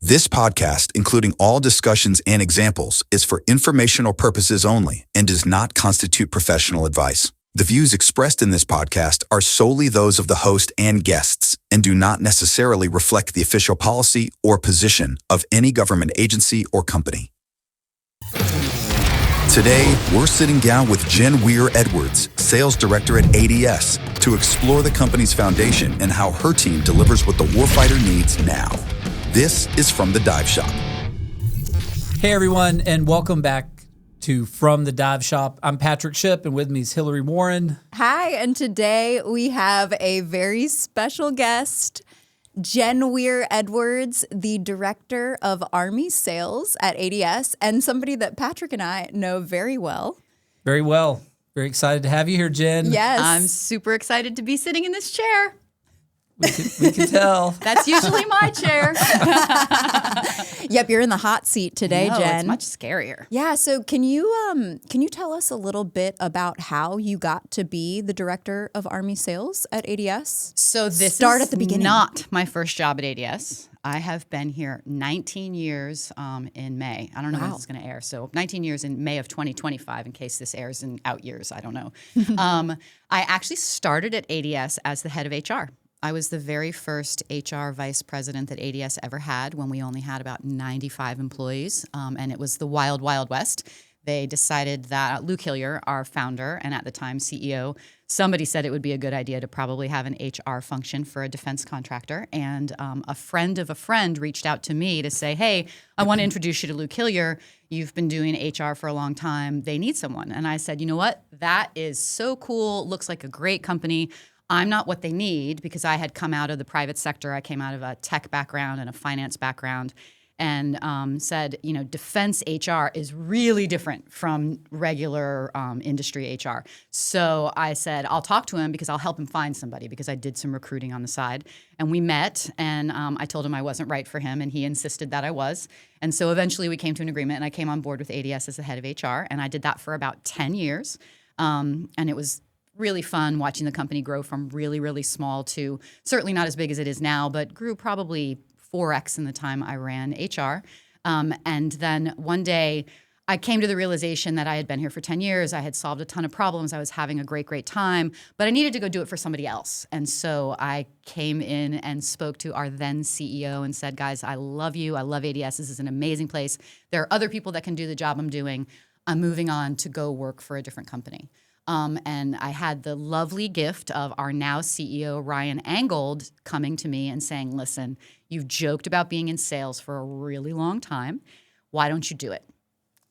This podcast, including all discussions and examples, is for informational purposes only and does not constitute professional advice. The views expressed in this podcast are solely those of the host and guests and do not necessarily reflect the official policy or position of any government agency or company. Today, we're sitting down with Jen Weir Edwards, Sales Director at ADS, to explore the company's foundation and how her team delivers what the warfighter needs now. This is From the Dive Shop. Hey everyone, and welcome back to From the Dive Shop. I'm Patrick Shipp, and with me is Hillary Warren. Hi, and today we have a very special guest, Jen Weir Edwards, the Director of Army Sales at ADS, and somebody that Patrick and I know very well. Very well. Very excited to have you here, Jen. Yes. I'm super excited to be sitting in this chair. We can tell. That's usually my chair. Yep, you're in the hot seat today, No, Jen. it's much scarier. Yeah, so can you tell us a little bit about how you got to be the Director of Army Sales at ADS? So this Start is at the beginning. not my first job at ADS. I have been here 19 years in May. I don't know when this is going to air. So 19 years in May of 2025, in case this airs in out years. I don't know. I actually started at ADS as the head of HR. I was the very first HR vice president that ADS ever had when we only had about 95 employees, and it was the wild, wild west. They decided that Luke Hillier, our founder and at the time CEO, somebody said it would be a good idea to probably have an HR function for a defense contractor. And a friend of a friend reached out to me to say, hey, I want to introduce you to Luke Hillier. You've been doing HR for a long time. They need someone. And I said, you know what? That is so cool. Looks like a great company. I'm not what they need because I had come out of the private sector. I came out of a tech background and a finance background and said, you know, defense HR is really different from regular industry HR. So I said, I'll talk to him because I'll help him find somebody because I did some recruiting on the side. And we met and I told him I wasn't right for him and he insisted that I was. And so eventually we came to an agreement and I came on board with ADS as the head of HR. And I did that for about 10 years. And it was really fun watching the company grow from really, really small to certainly not as big as it is now, but grew probably 4x in the time I ran HR. And then one day I came to the realization that I had been here for 10 years. I had solved a ton of problems. I was having a great, great time, but I needed to go do it for somebody else. And so I came in and spoke to our then CEO and said, guys, I love you. I love ADS. This is an amazing place. There are other people that can do the job I'm doing. I'm moving on to go work for a different company. And I had the lovely gift of our now CEO, Ryan Angold, coming to me and saying, listen, you've joked about being in sales for a really long time. Why don't you do it?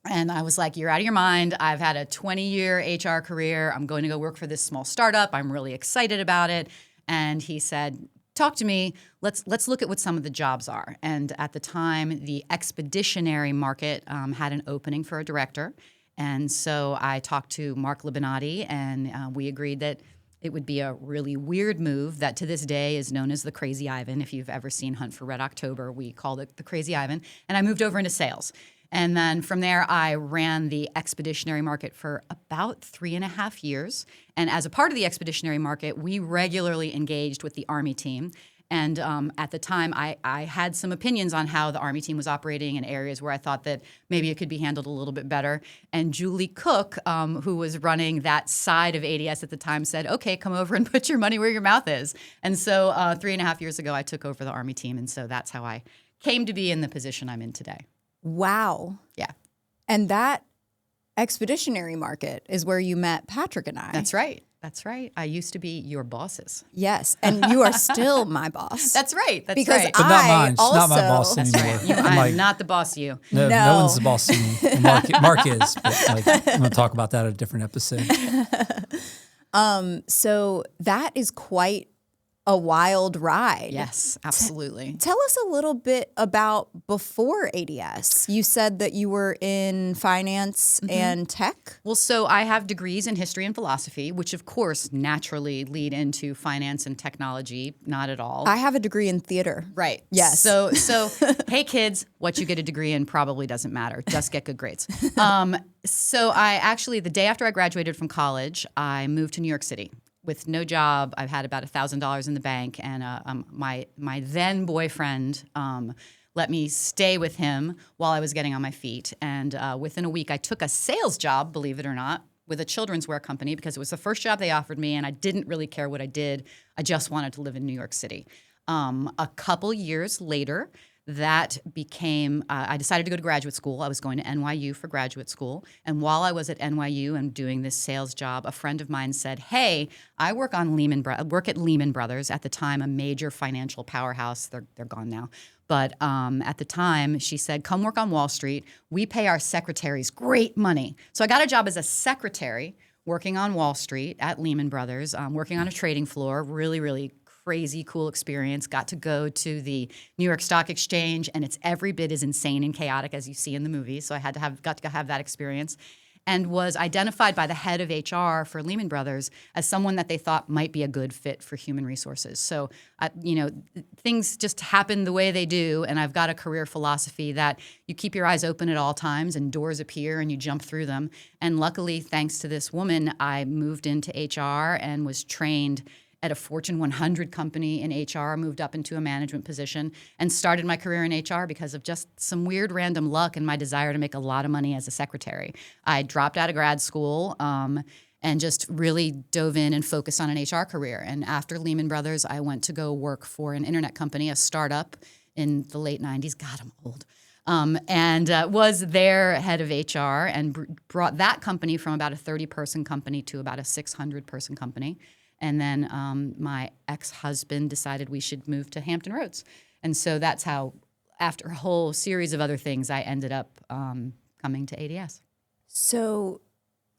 And I was like, you're out of your mind. I've had a 20-year HR career. I'm going to go work for this small startup. I'm really excited about it. And he said, talk to me. Let's look at what some of the jobs are. And at the time, the expeditionary market had an opening for a director. And so I talked to Mark Libinati, and we agreed that it would be a really weird move that to this day is known as the Crazy Ivan. If you've ever seen Hunt for Red October, we called it the Crazy Ivan. And I moved over into sales. And then from there, I ran the expeditionary market for about 3.5 years. And as a part of the expeditionary market, we regularly engaged with the Army team. And at the time, I had some opinions on how the Army team was operating in areas where I thought that maybe it could be handled a little bit better. And Julie Cook, who was running that side of ADS at the time, said, okay, come over and put your money where your mouth is. And so 3.5 years ago, I took over the Army team. And so that's how I came to be in the position I'm in today. Wow. Yeah. And that expeditionary market is where you met Patrick and I. That's right. That's right. I used to be your bosses. Yes, and you are still my boss. That's right. That's because right. But not mine. She's also, not my boss That's anymore. right. I'm not the boss of you. No one's the boss of me. Mark is. But I'm going to talk about that at a different episode. So that is quite a wild ride. Yes, absolutely. Tell us a little bit about before ADS. You said that you were in finance and tech. Well, so I have degrees in history and philosophy, which of course naturally lead into finance and technology. Not at all. I have a degree in theater. Right. Yes. So hey kids, what you get a degree in probably doesn't matter. Just get good grades. So I actually, the day after I graduated from college, I moved to New York City. With no job, I've had about $1,000 in the bank, and my then boyfriend let me stay with him while I was getting on my feet. And within a week, I took a sales job, believe it or not, with a children's wear company because it was the first job they offered me, and I didn't really care what I did. I just wanted to live in New York City. A couple years later, that became, I decided to go to graduate school. I was going to NYU for graduate school. And while I was at NYU and doing this sales job, a friend of mine said, hey, I work at Lehman Brothers, at the time a major financial powerhouse. They're gone now. But at the time, she said, come work on Wall Street. We pay our secretaries great money. So I got a job as a secretary working on Wall Street at Lehman Brothers, working on a trading floor, really, really crazy, cool experience. Got to go to the New York Stock Exchange, and it's every bit as insane and chaotic as you see in the movie. So I got to have that experience, and was identified by the head of HR for Lehman Brothers as someone that they thought might be a good fit for human resources. So, things just happen the way they do, and I've got a career philosophy that you keep your eyes open at all times and doors appear and you jump through them. And luckily, thanks to this woman, I moved into HR and was trained at a Fortune 100 company in HR, moved up into a management position, and started my career in HR because of just some weird random luck and my desire to make a lot of money as a secretary. I dropped out of grad school and just really dove in and focused on an HR career. And after Lehman Brothers, I went to go work for an internet company, a startup in the late 90s. God, I'm old. And was their head of HR and brought that company from about a 30-person company to about a 600-person company. And then my ex-husband decided we should move to Hampton Roads. And so that's how, after a whole series of other things, I ended up coming to ADS. So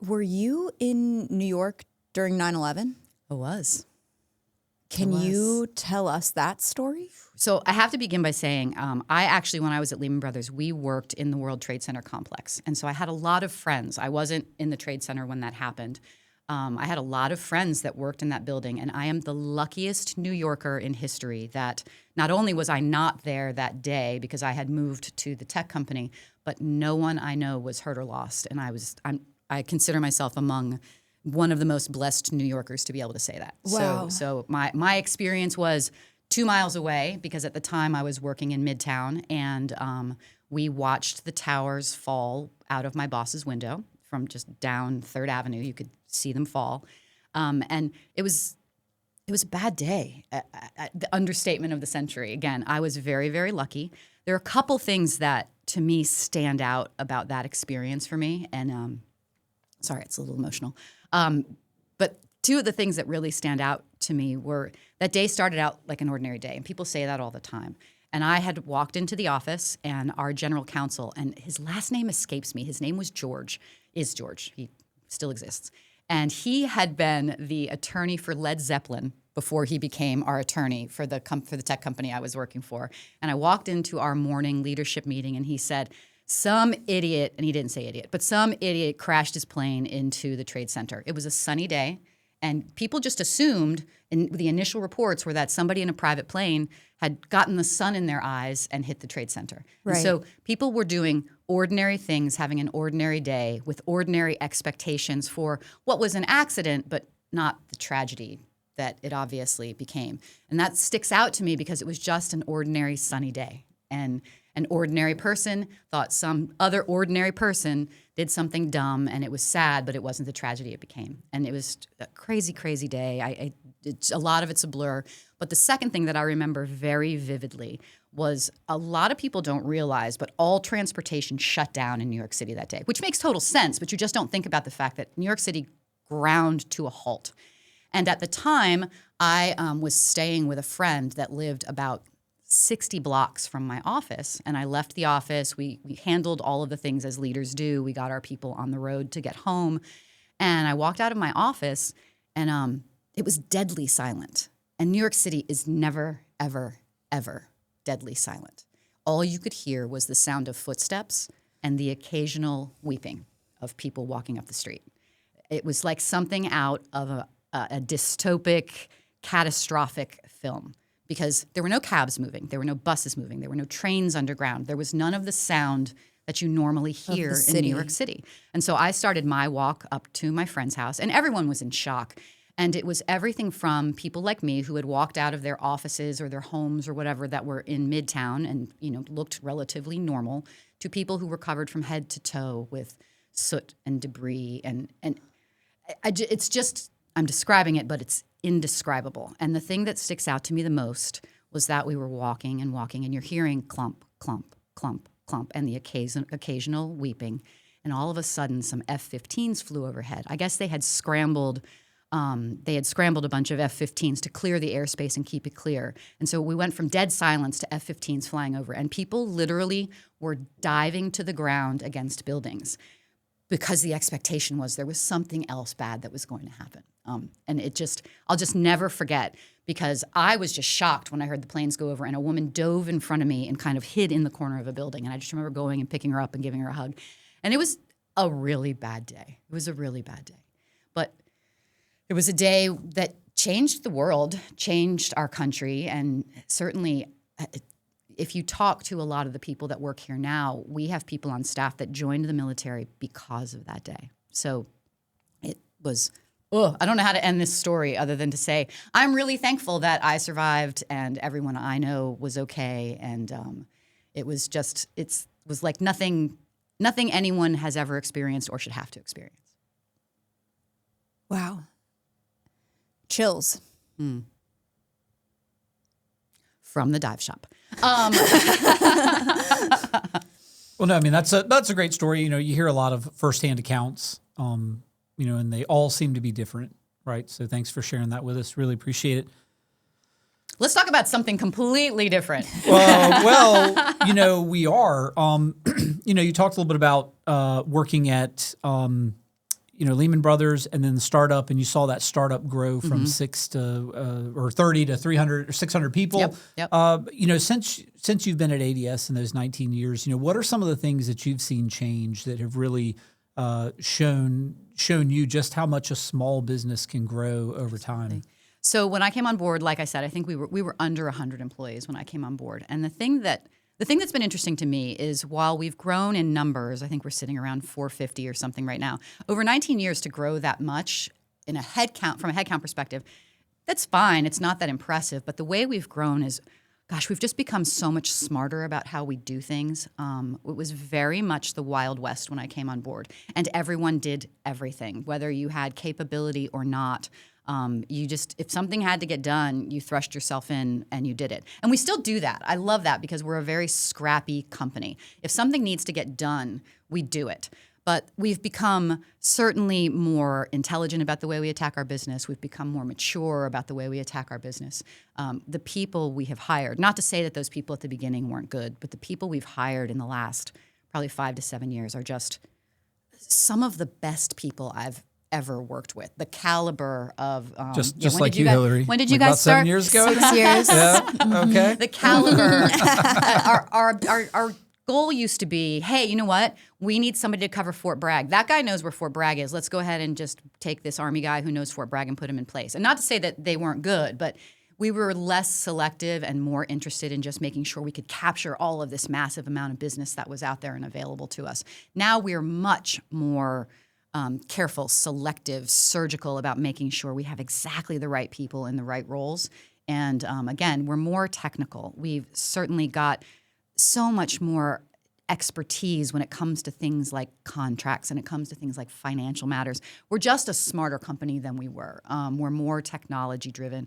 were you in New York during 9/11? I was. Can you tell us that story? So I have to begin by saying, I actually, when I was at Lehman Brothers, we worked in the World Trade Center complex. And so I had a lot of friends. I wasn't in the Trade Center when that happened. I had a lot of friends that worked in that building, and I am the luckiest New Yorker in history that not only was I not there that day because I had moved to the tech company, but no one I know was hurt or lost. And I consider myself among one of the most blessed New Yorkers to be able to say that. Wow. So my experience was 2 miles away because at the time I was working in Midtown, and we watched the towers fall out of my boss's window from just down 3rd Avenue. You could see them fall. And it was a bad day, the understatement of the century. Again, I was very, very lucky. There are a couple things that, to me, stand out about that experience for me. And sorry, it's a little emotional. But 2 of the things that really stand out to me were that day started out like an ordinary day. And people say that all the time. And I had walked into the office, and our general counsel, and his last name escapes me. His name was George. He still exists. And he had been the attorney for Led Zeppelin before he became our attorney for the tech company I was working for. And I walked into our morning leadership meeting, and he said, some idiot, and he didn't say idiot, but some idiot crashed his plane into the Trade Center. It was a sunny day, and people just assumed, and the initial reports were that somebody in a private plane had gotten the sun in their eyes and hit the Trade Center. Right. And so people were doing ordinary things, having an ordinary day with ordinary expectations for what was an accident, but not the tragedy that it obviously became. And that sticks out to me because it was just an ordinary sunny day. And an ordinary person thought some other ordinary person did something dumb, and it was sad, but it wasn't the tragedy it became. And it was a crazy, crazy day. A lot of it's a blur. But the second thing that I remember very vividly was a lot of people don't realize, but all transportation shut down in New York City that day, which makes total sense, but you just don't think about the fact that New York City ground to a halt. And at the time, I was staying with a friend that lived about 60 blocks from my office, and I left the office. We handled all of the things as leaders do. We got our people on the road to get home, and I walked out of my office, and it was deadly silent. And New York City is never, ever, ever deadly silent. All you could hear was the sound of footsteps and the occasional weeping of people walking up the street. It was like something out of a dystopic, catastrophic film. Because there were no cabs moving, there were no buses moving, there were no trains underground. There was none of the sound that you normally hear in New York City. And so I started my walk up to my friend's house, and everyone was in shock. And it was everything from people like me who had walked out of their offices or their homes or whatever that were in Midtown and, looked relatively normal, to people who were covered from head to toe with soot and debris. And it's just, I'm describing it, but it's indescribable. And the thing that sticks out to me the most was that we were walking, and you're hearing clump, clump, clump, clump, and the occasional weeping. And all of a sudden, some F-15s flew overhead. I guess they had scrambled a bunch of F-15s to clear the airspace and keep it clear. And so we went from dead silence to F-15s flying over. And people literally were diving to the ground against buildings because the expectation was there was something else bad that was going to happen. And I'll just never forget, because I was just shocked when I heard the planes go over and a woman dove in front of me and kind of hid in the corner of a building. And I just remember going and picking her up and giving her a hug. And it was a really bad day. It was a really bad day. But it was a day that changed the world, changed our country, and certainly if you talk to a lot of the people that work here now, we have people on staff that joined the military because of that day. So it was, I don't know how to end this story other than to say I'm really thankful that I survived and everyone I know was okay. And it was like nothing anyone has ever experienced or should have to experience. Wow. Chills. From the dive shop. Well, no, I mean, that's a great story. You hear a lot of firsthand accounts, and they all seem to be different, right? So thanks for sharing that with us. Really appreciate it. Let's talk about something completely different. Well, we are. You talked a little bit about working at, Lehman Brothers and then the startup, and you saw that startup grow from 6 to or 30 to 300 or 600 people. Yep. Since you've been at ADS in those 19 years, what are some of the things that you've seen change that have really shown you just how much a small business can grow over time? So when I came on board, like I said, I think we were under 100 employees when I came on board. And the thing that's been interesting to me is while we've grown in numbers, I think we're sitting around 450 or something right now. Over 19 years to grow that much in a headcount, from a headcount perspective, that's fine. It's not that impressive. But the way we've grown is, gosh, we've just become so much smarter about how we do things. It was very much the Wild West when I came on board, and everyone did everything, whether you had capability or not. If something had to get done, you thrust yourself in and you did it. And we still do that. I love that because we're a very scrappy company. If something needs to get done, we do it. But we've become certainly more intelligent about the way we attack our business. We've become more mature about the way we attack our business. The people we have hired, not to say that those people at the beginning weren't good, but the people we've hired in the last probably 5 to 7 years are just some of the best people I've ever worked with. The caliber of just like you, Hillary. When did you about guys start? 7 years ago? 6 years. Yeah. Okay. The caliber. Our goal used to be, hey, you know what? We need somebody to cover Fort Bragg. That guy knows where Fort Bragg is. Let's go ahead and just take this Army guy who knows Fort Bragg and put him in place. And not to say that they weren't good, but we were less selective and more interested in just making sure we could capture all of this massive amount of business that was out there and available to us. Now we're much more careful, selective, surgical about making sure we have exactly the right people in the right roles. And again, we're more technical. We've certainly got so much more expertise when it comes to things like contracts and it comes to things like financial matters. We're just a smarter company than we were. We're more technology driven.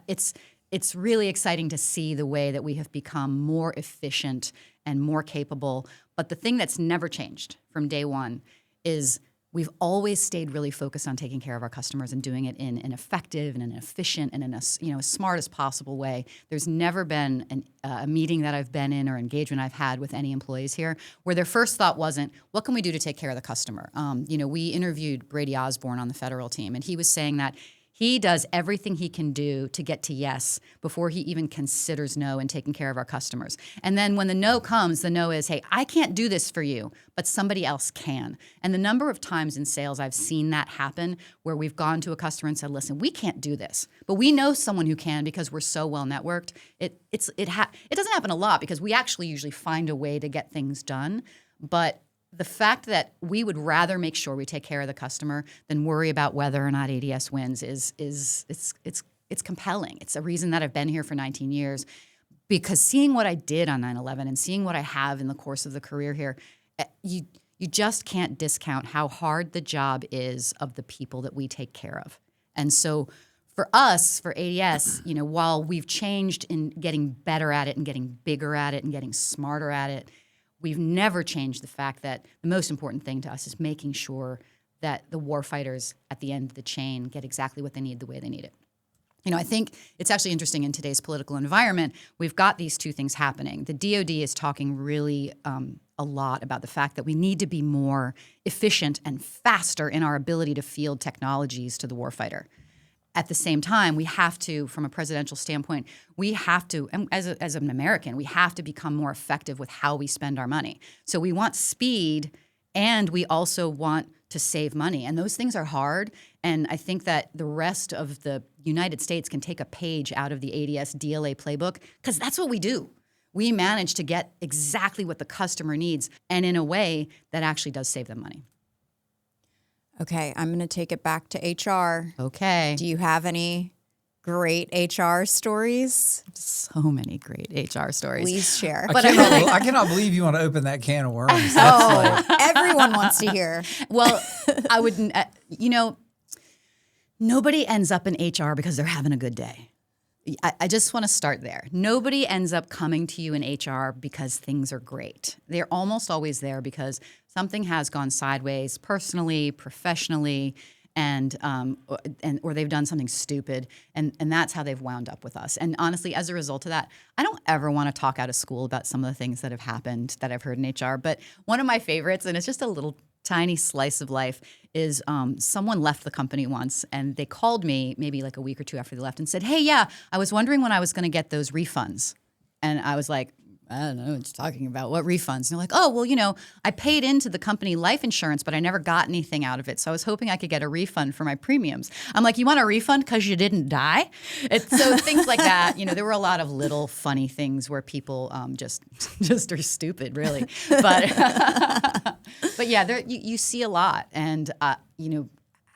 It's really exciting to see the way that we have become more efficient and more capable. But the thing that's never changed from day one is we've always stayed really focused on taking care of our customers and doing it in an effective and an efficient and in a as smart as possible way. There's never been a meeting that I've been in or engagement I've had with any employees here where their first thought wasn't, what can we do to take care of the customer? We interviewed Brady Osborne on the federal team, and he was saying that he does everything he can do to get to yes before he even considers no in taking care of our customers. And then when the no comes, the no is, hey, I can't do this for you, but somebody else can. And the number of times in sales I've seen that happen where we've gone to a customer and said, listen, we can't do this, but we know someone who can because we're so well networked. It doesn't happen a lot because we actually usually find a way to get things done, but the fact that we would rather make sure we take care of the customer than worry about whether or not ADS wins is it's compelling. It's a reason that I've been here for 19 years, because seeing what I did on 9/11 and seeing what I have in the course of the career here, you just can't discount how hard the job is of the people that we take care of. And so for us, for ADS, while we've changed in getting better at it and getting bigger at it and getting smarter at it, we've never changed the fact that the most important thing to us is making sure that the warfighters at the end of the chain get exactly what they need the way they need it. I think it's actually interesting in today's political environment, we've got these two things happening. The DoD is talking really a lot about the fact that we need to be more efficient and faster in our ability to field technologies to the warfighter. At the same time, we have to, from a presidential standpoint, we have to, and as an American, we have to become more effective with how we spend our money. So we want speed, and we also want to save money. And those things are hard. And I think that the rest of the United States can take a page out of the ADS DLA playbook, because that's what we do. We manage to get exactly what the customer needs, and in a way that actually does save them money. Okay, I'm going to take it back to HR. Okay. Do you have any great HR stories? So many great HR stories. Please share. I cannot believe you want to open that can of worms. Everyone wants to hear. Well, I wouldn't, nobody ends up in HR because they're having a good day. I just want to start there. Nobody ends up coming to you in HR because things are great. They're almost always there because something has gone sideways personally, professionally, and or they've done something stupid, and that's how they've wound up with us. And honestly, as a result of that, I don't ever want to talk out of school about some of the things that have happened that I've heard in HR. But one of my favorites, and it's just a little tiny slice of life, is someone left the company once, and they called me maybe like a week or two after they left and said, "Hey, yeah, I was wondering when I was going to get those refunds." And I was like, "I don't know what you're talking about. What refunds?" And they're like, "Oh, well, I paid into the company life insurance, but I never got anything out of it. So I was hoping I could get a refund for my premiums." I'm like, "You want a refund because you didn't die?" So things like that. There were a lot of little funny things where people just are stupid, really. But yeah, you see a lot. And,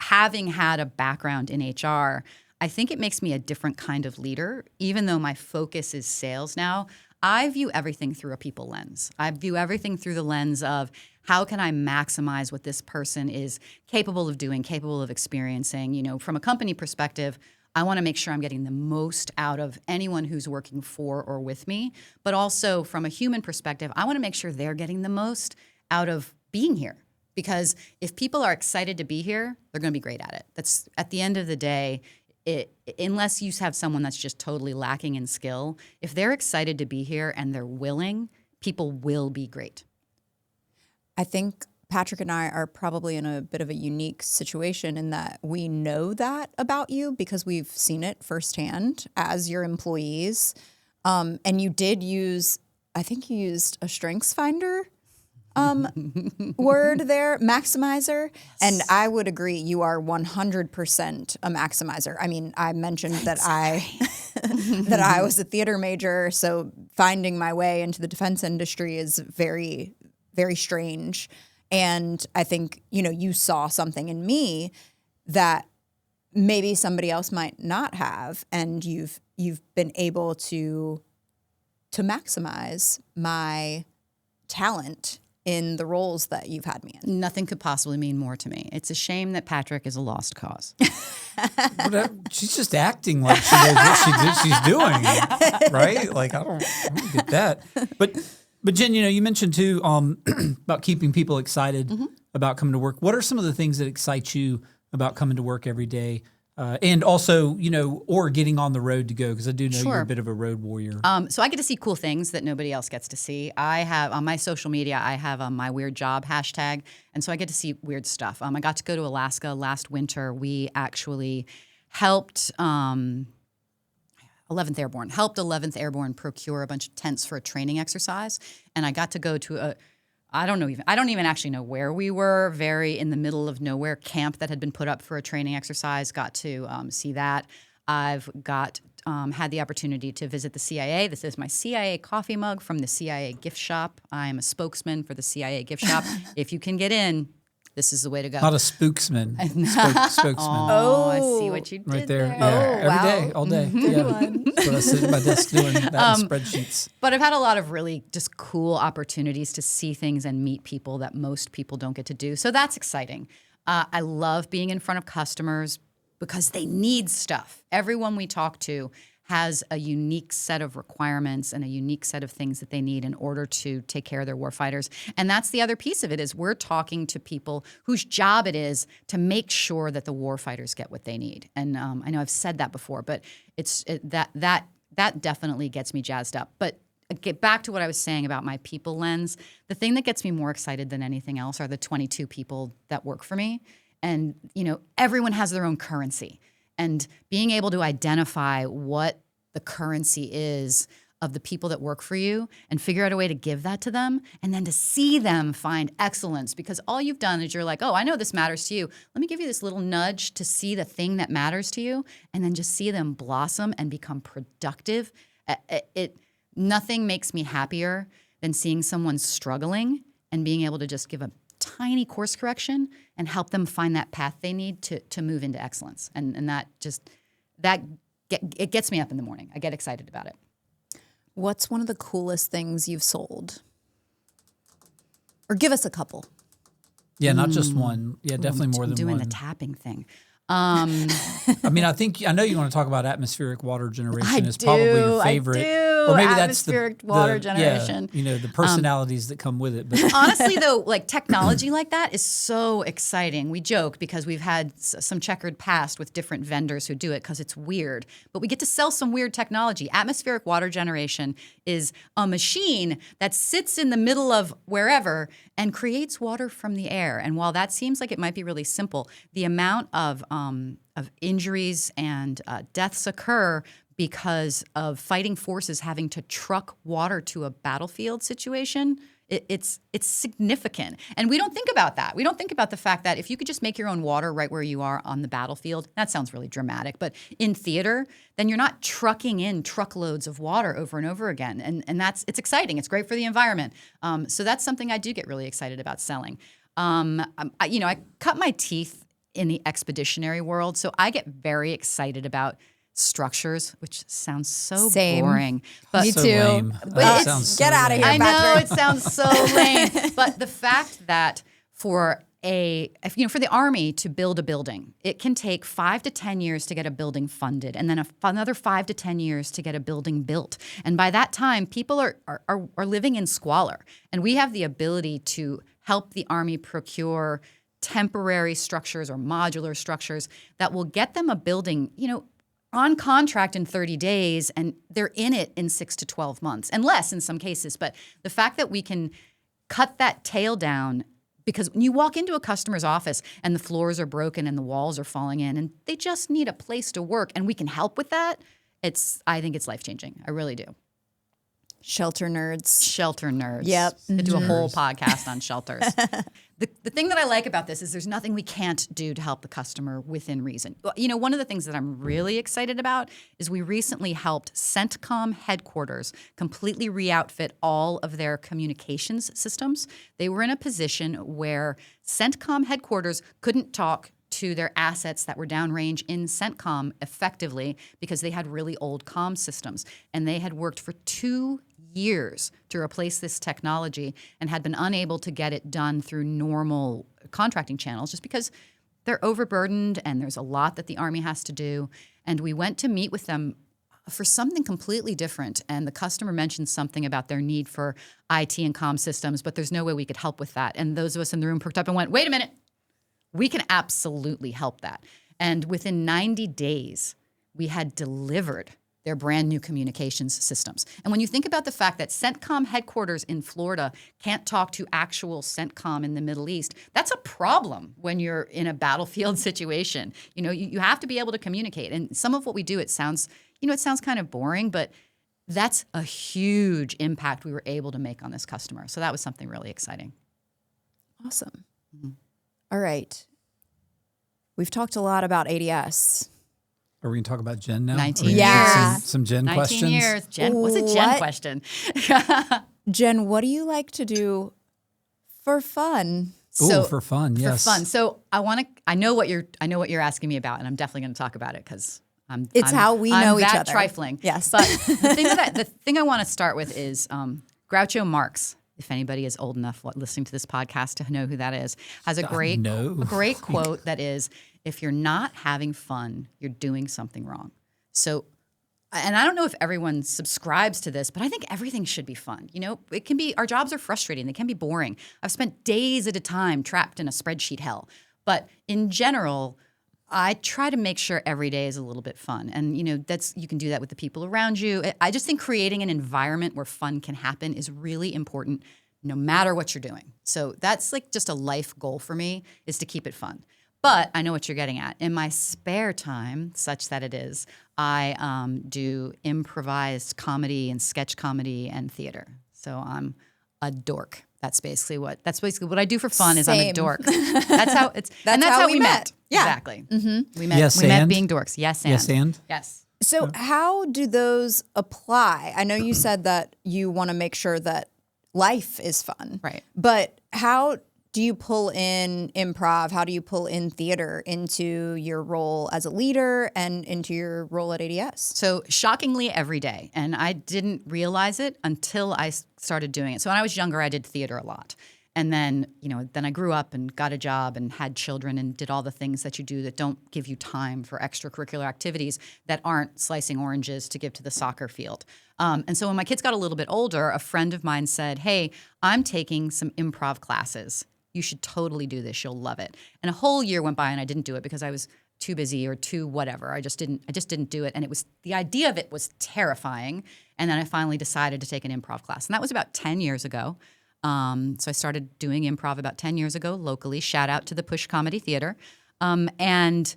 having had a background in HR, I think it makes me a different kind of leader, even though my focus is sales now. I view everything through a people lens. I view everything through the lens of how can I maximize what this person is capable of doing, capable of experiencing. From a company perspective, I want to make sure I'm getting the most out of anyone who's working for or with me. But also from a human perspective, I want to make sure they're getting the most out of being here. Because if people are excited to be here, they're going to be great at it. That's at the end of the day. Unless you have someone that's just totally lacking in skill, if they're excited to be here and they're willing, people will be great. I think Patrick and I are probably in a bit of a unique situation in that we know that about you because we've seen it firsthand as your employees. And you did I think you used a strengths finder word there, maximizer. Yes. And I would agree, you are 100% a maximizer. I mean, I mentioned that I was a theater major, so finding my way into the defense industry is very, very strange. And I think, you saw something in me that maybe somebody else might not have, and you've been able to maximize my talent in the roles that you've had me in. Nothing could possibly mean more to me. It's a shame that Patrick is a lost cause. She's just acting like she knows what she's doing, right? Like I don't get that. But Jen, you mentioned too about keeping people excited about coming to work. What are some of the things that excite you about coming to work every day? And also, or getting on the road to go, because I do know you're a bit of a road warrior. So I get to see cool things that nobody else gets to see. I have, on my social media, I have my weird job hashtag, and so I get to see weird stuff. I got to go to Alaska last winter. We actually helped 11th Airborne procure a bunch of tents for a training exercise, and I got to go to I don't even actually know where we were, very in the middle of nowhere camp that had been put up for a training exercise. Got to see that. I've got had the opportunity to visit the CIA. This is my CIA coffee mug from the CIA gift shop. I'm a spokesman for the CIA gift shop. If you can get in, this is the way to go. Not a spokesman. Spokesman. Oh, I see what you did Right there. there. Yeah. wow. Every day, all day. Yeah. That's what I sit at my desk doing that in spreadsheets. But I've had a lot of really just cool opportunities to see things and meet people that most people don't get to do. So that's exciting. I love being in front of customers because they need stuff. Everyone we talk to has a unique set of requirements and a unique set of things that they need in order to take care of their warfighters. And that's the other piece of it is we're talking to people whose job it is to make sure that the warfighters get what they need. And I know I've said that before, but that definitely gets me jazzed up. But get back to what I was saying about my people lens. The thing that gets me more excited than anything else are the 22 people that work for me. And, everyone has their own currency. And being able to identify what the currency is of the people that work for you and figure out a way to give that to them and then to see them find excellence because all you've done is you're like, oh, I know this matters to you. Let me give you this little nudge to see the thing that matters to you and then just see them blossom and become productive. Nothing makes me happier than seeing someone struggling and being able to just give a tiny course correction and help them find that path they need to move into excellence. And it gets me up in the morning. I get excited about it. What's one of the coolest things you've sold? Or give us a couple. Yeah, not just one. Yeah, definitely more than doing one. the tapping thing. I mean, I know you want to talk about atmospheric water generation. It's do, probably your favorite. I do. Or maybe Atmospheric water generation. Yeah, the personalities that come with it. But Honestly, though, like technology like that is so exciting. We joke because we've had some checkered past with different vendors who do it because it's weird. But we get to sell some weird technology. Atmospheric water generation is a machine that sits in the middle of wherever and creates water from the air. And while that seems like it might be really simple, the amount of injuries and deaths occur because of fighting forces having to truck water to a battlefield situation, it's significant. And we don't think about that. We don't think about the fact that if you could just make your own water right where you are on the battlefield, that sounds really dramatic, but in theater, then you're not trucking in truckloads of water over and over again. And it's exciting. It's great for the environment. So that's something I do get really excited about selling. I cut my teeth in the expeditionary world, so I get very excited about structures, which sounds so boring. But Me so too. lame. But That sounds so get out of lame. here, I know Patrick. it sounds so lame, but the fact that for the Army to build a building, it can take 5 to 10 years to get a building funded, and then another 5 to 10 years to get a building built. And by that time, people are living in squalor, and we have the ability to help the Army procure temporary structures or modular structures that will get them a building, on contract in 30 days, and they're in it in 6 to 12 months, and less in some cases. But the fact that we can cut that tail down, because when you walk into a customer's office and the floors are broken and the walls are falling in, and they just need a place to work, and we can help with that, I think it's life-changing. I really do. Shelter nerds. Shelter nerds. Yep. Could do a whole podcast on shelters. The thing that I like about this is there's nothing we can't do to help the customer within reason. One of the things that I'm really excited about is we recently helped CENTCOM headquarters completely re-outfit all of their communications systems. They were in a position where CENTCOM headquarters couldn't talk to their assets that were downrange in CENTCOM effectively because they had really old comm systems. And they had worked for 2 years to replace this technology and had been unable to get it done through normal contracting channels just because they're overburdened and there's a lot that the Army has to do. And we went to meet with them for something completely different. And the customer mentioned something about their need for IT and comm systems, but there's no way we could help with that. And those of us in the room perked up and went, wait a minute, we can absolutely help that. And within 90 days, we had delivered their brand new communications systems. And when you think about the fact that CENTCOM headquarters in Florida can't talk to actual CENTCOM in the Middle East, that's a problem when you're in a battlefield situation. You have to be able to communicate. And some of what we do, it sounds kind of boring, but that's a huge impact we were able to make on this customer. So that was something really exciting. Awesome. Mm-hmm. All right. We've talked a lot about ADS. Are we going to talk about Jen now? 19 Are we gonna Yeah. do some Jen 19 questions? years. Jen, what's a Jen What? question? Jen, what do you like to do for fun? Ooh, for fun, yes. For fun. So I know what you're asking me about, and I'm definitely going to talk about it because It's how we know each that other. Trifling. Yes. But the thing I want to start with is Groucho Marx. If anybody is old enough listening to this podcast to know who that is, has a great quote that is, "If you're not having fun, you're doing something wrong." So, and I don't know if everyone subscribes to this, but I think everything should be fun. You know, it can be, our jobs are frustrating. They can be boring. I've spent days at a time trapped in a spreadsheet hell. But in general, I try to make sure every day is a little bit fun. And, you know, you can do that with the people around you. I just think creating an environment where fun can happen is really important no matter what you're doing. So that's like just a life goal for me, is to keep it fun. But I know what you're getting at. In my spare time, such that it is, I do improvised comedy and sketch comedy and theater. So I'm a dork. That's basically what I do for fun. Is I'm a Same. dork. That's how we met. Yeah. Exactly. We met. Yes, we met and? being dorks. Yes, and. Yes, and? Yes. So how do those apply? I know you said that you want to make sure that life is fun. Right. But how do you pull in improv? How do you pull in theater into your role as a leader and into your role at ADS? So shockingly every day. And I didn't realize it until I started doing it. So when I was younger, I did theater a lot. And then, then I grew up and got a job and had children and did all the things that you do that don't give you time for extracurricular activities that aren't slicing oranges to give to the soccer field. And so when my kids got a little bit older, a friend of mine said, "Hey, I'm taking some improv classes. You should totally do this. You'll love it." And a whole year went by and I didn't do it because I was too busy or too whatever. I just didn't do it. And the idea of it was terrifying. And then I finally decided to take an improv class. And that was about 10 years ago. So I started doing improv about 10 years ago locally. Shout out to the Push Comedy Theater. And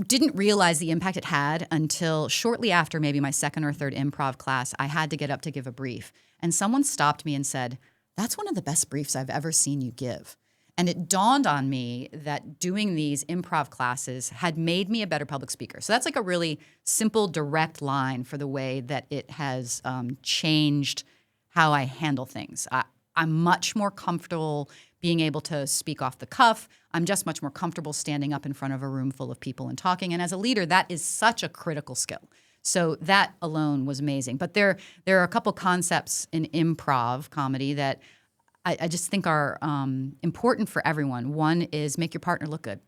didn't realize the impact it had until shortly after maybe my second or third improv class, I had to get up to give a brief. And someone stopped me and said, "That's one of the best briefs I've ever seen you give." And it dawned on me that doing these improv classes had made me a better public speaker. So that's like a really simple, direct line for the way that it has changed how I handle things. I'm much more comfortable being able to speak off the cuff. I'm just much more comfortable standing up in front of a room full of people and talking. And as a leader, that is such a critical skill. So that alone was amazing. But there are a couple concepts in improv comedy that I just think are important for everyone. One is make your partner look good.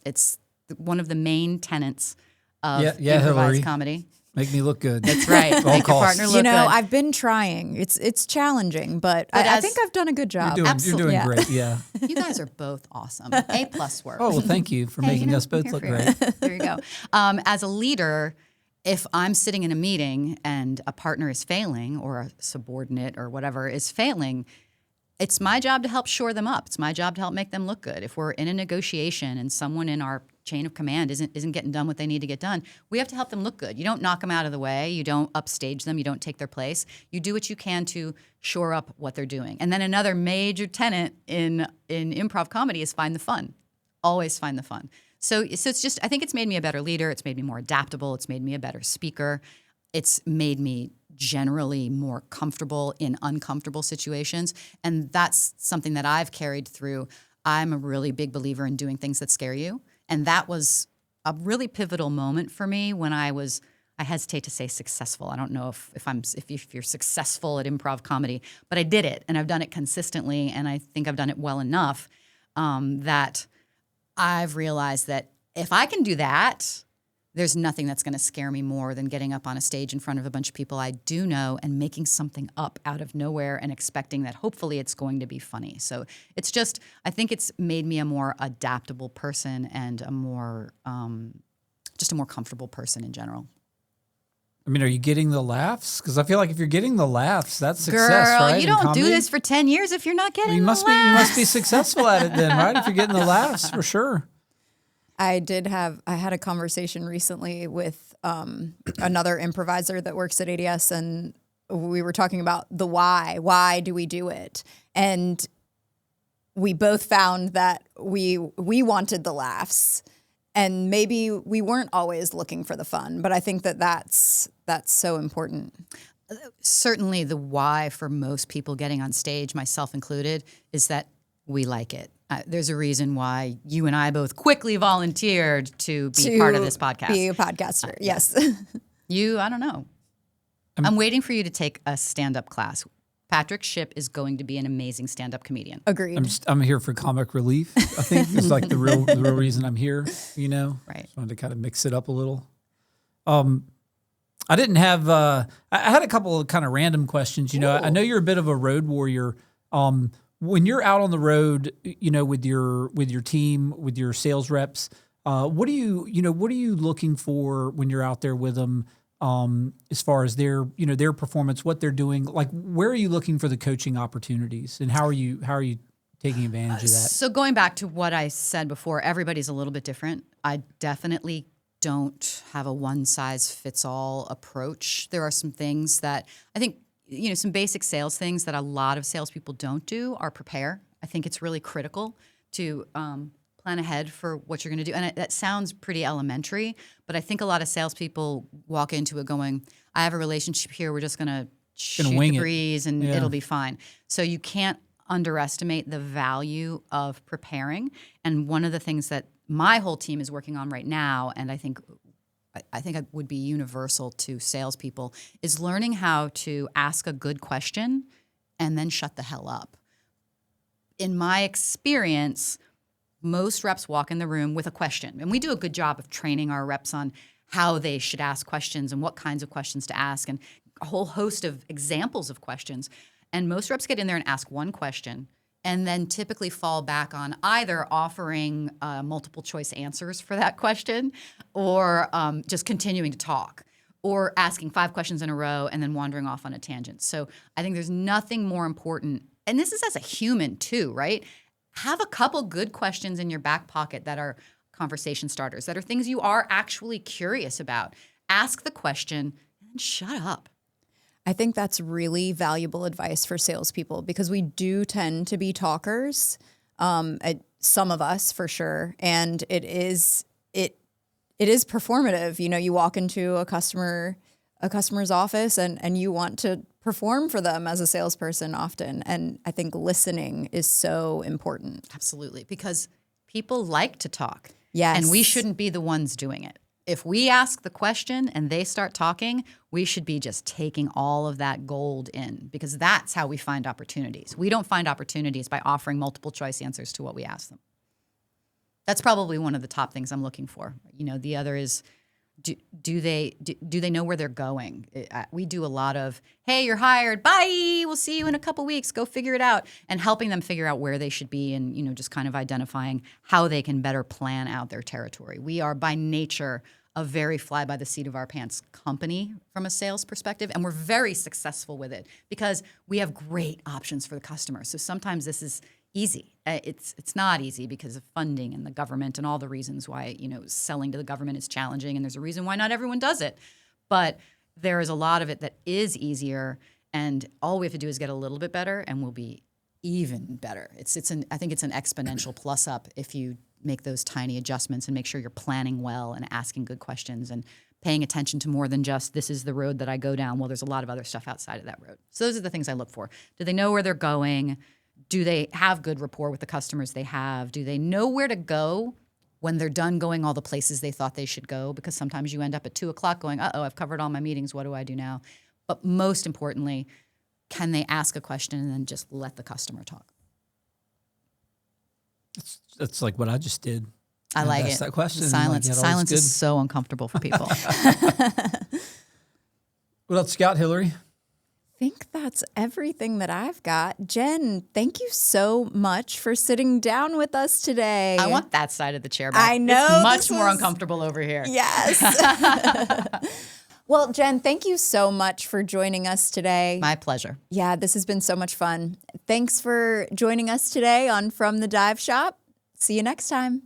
It's one of the main tenets of improvised Hillary. comedy. Make me look good. That's right. All Make your costs. partner look good. I've been trying. It's challenging, but I think I've done a good job. You're doing Yeah. great, yeah. You guys are both awesome. A+ work. Oh, well, thank you for making us both here look for you. great. There you go. As a leader, if I'm sitting in a meeting and a partner is failing or a subordinate or whatever is failing, it's my job to help shore them up. It's my job to help make them look good. If we're in a negotiation and someone in our chain of command isn't getting done what they need to get done, we have to help them look good. You don't knock them out of the way. You don't upstage them. You don't take their place. You do what you can to shore up what they're doing. And then another major tenet in improv comedy is find the fun. Always find the fun. So it's just, I think it's made me a better leader. It's made me more adaptable. It's made me a better speaker. It's made me generally more comfortable in uncomfortable situations. And that's something that I've carried through. I'm a really big believer in doing things that scare you. And that was a really pivotal moment for me when I hesitate to say successful. I don't know if you're successful at improv comedy, but I did it and I've done it consistently. And I think I've done it well enough that I've realized that if I can do that, there's nothing that's going to scare me more than getting up on a stage in front of a bunch of people I do know and making something up out of nowhere and expecting that hopefully it's going to be funny. So it's just, I think it's made me a more adaptable person and a more, just a more comfortable person in general. I mean, are you getting the laughs? Because I feel like if you're getting the laughs, that's success, Girl, right? you in don't comedy? do this for 10 years if you're not getting You the must laughs. be successful at it then, right? If you're getting the laughs, for sure. I had a conversation recently with another improviser that works at ADS, and we were talking about the why. Why do we do it? And we both found that we wanted the laughs, And maybe we weren't always looking for the fun, but I think that's so important. Certainly the why for most people getting on stage, myself included, is that we like it. There's a reason why you and I both quickly volunteered to be part of this podcast. Be a podcaster, yes. I don't know. I'm waiting for you to take a stand-up class. Patrick Shipp is going to be an amazing stand-up comedian. Agreed. I'm here for comic relief. I think it's like the real reason I'm here. Right. Just wanted to kind of mix it up a little. I didn't have. I had a couple of kind of random questions. I know you're a bit of a road warrior. When you're out on the road, with your team, with your sales reps, what are you looking for when you're out there with them? As far as their performance, what they're doing, like where are you looking for the coaching opportunities, and how are you taking advantage of that? So going back to what I said before, everybody's a little bit different. I definitely don't have a one-size-fits-all approach. There are some things that I think, some basic sales things that a lot of salespeople don't do are prepare. I think it's really critical to plan ahead for what you're going to do. And that sounds pretty elementary, but I think a lot of salespeople walk into it going, I have a relationship here. We're just going to shoot the breeze and it'll be fine. So you can't underestimate the value of preparing. And one of the things that my whole team is working on right now, and I think it would be universal to salespeople, is learning how to ask a good question and then shut the hell up. In my experience, most reps walk in the room with a question, and we do a good job of training our reps on how they should ask questions and what kinds of questions to ask and a whole host of examples of questions. And most reps get in there and ask one question and then typically fall back on either offering multiple choice answers for that question or just continuing to talk or asking 5 questions in a row and then wandering off on a tangent. So I think there's nothing more important, and this is as a human too, right? Have a couple good questions in your back pocket that are conversation starters, that are things you are actually curious about. Ask the question and then shut up. I think that's really valuable advice for salespeople because we do tend to be talkers, some of us for sure, and it is performative. You walk into a customer's office and you want to perform for them as a salesperson often, and I think listening is so important. Absolutely, because people like to talk. Yes, and we shouldn't be the ones doing it. If we ask the question and they start talking, we should be just taking all of that gold in because that's how we find opportunities. We don't find opportunities by offering multiple choice answers to what we ask them. That's probably one of the top things I'm looking for. The other is, do they know where they're going? We do a lot of, hey, you're hired. Bye. We'll see you in a couple weeks. Go figure it out. And helping them figure out where they should be and, just kind of identifying how they can better plan out their territory. We are by nature a very fly by the seat of our pants company from a sales perspective. And we're very successful with it because we have great options for the customer. So sometimes this is easy. It's not easy because of funding and the government and all the reasons why, selling to the government is challenging. And there's a reason why not everyone does it. But there is a lot of it that is easier. And all we have to do is get a little bit better and we'll be even better. I think it's an exponential plus up if you make those tiny adjustments and make sure you're planning well and asking good questions and paying attention to more than just this is the road that I go down. Well, there's a lot of other stuff outside of that road. So those are the things I look for. Do they know where they're going? Do they have good rapport with the customers they have? Do they know where to go when they're done going all the places they thought they should go? Because sometimes you end up at 2:00 going, I've covered all my meetings. What do I do now? But most importantly, can they ask a question and then just let the customer talk? That's like what I just did. I like it. That question. Silence is so uncomfortable for people. What else, Scott, Hillary? I think that's everything that I've got. Jen, thank you so much for sitting down with us today. I want that side of the chair back. I know. It's much more uncomfortable over here. Yes. Well, Jen, thank you so much for joining us today. My pleasure. Yeah, this has been so much fun. Thanks for joining us today on From the Dive Shop. See you next time.